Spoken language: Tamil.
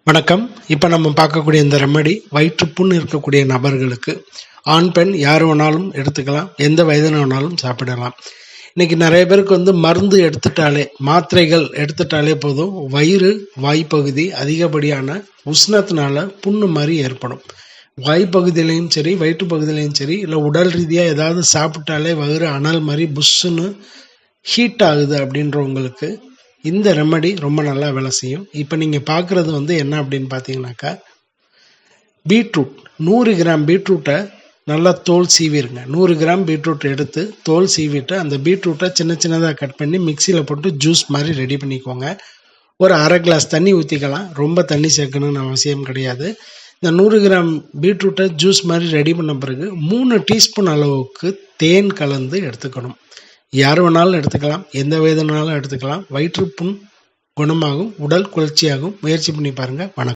வணக்கம். இப்போ நம்ம பார்க்கக்கூடிய இந்த ரெமடி வயிற்றுப்புண் இருக்கக்கூடிய நபர்களுக்கு ஆண், பெண் யார் வேணாலும் எடுத்துக்கலாம். எந்த வயதினர் வேணாலும் சாப்பிடலாம். இன்னைக்கு நிறைய பேருக்கு மருந்து எடுத்துட்டாலே, மாத்திரைகள் எடுத்துட்டாலே போதும், வயிறு வாய்ப்பகுதி அதிகப்படியான உஷ்ணத்தினால புண்ணு மாதிரி ஏற்படும். வாய்ப்பகுதியிலையும் சரி, வயிற்று பகுதியிலையும் சரி, இல்லை உடல் ரீதியாக ஏதாவது சாப்பிட்டாலே வயிறு அனல் மாதிரி புஷ்ஷுன்னு ஹீட் ஆகுது அப்படின்றவங்களுக்கு இந்த ரெமடி ரொம்ப நல்லா வேலை செய்யும். இப்போ நீங்கள் பார்க்குறது என்ன அப்படின்னு பார்த்தீங்கன்னாக்கா, பீட்ரூட் 100 கிராம் பீட்ரூட்டை நல்லா தோல் சீவிடுங்க. 100 கிராம் பீட்ரூட் எடுத்து தோல் சீவிட்டு அந்த பீட்ரூட்டை சின்ன சின்னதாக கட் பண்ணி மிக்சியில் போட்டு ஜூஸ் மாதிரி ரெடி பண்ணிக்கோங்க. ஒரு அரை கிளாஸ் தண்ணி ஊற்றிக்கலாம். ரொம்ப தண்ணி சேர்க்கணும்னு அவசியம் கிடையாது. இந்த 100 கிராம் பீட்ரூட்டை ஜூஸ் மாதிரி ரெடி பண்ண பிறகு 3 டீஸ்பூன் அளவுக்கு தேன் கலந்து எடுத்துக்கணும். யார் வேணாலும் எடுத்துக்கலாம், எந்த வயதுனாலும் எடுத்துக்கலாம். வயிற்றுப்புண் குணமாகும், உடல் குளிர்ச்சியாகும். முயற்சி பண்ணி பாருங்கள். வணக்கம்.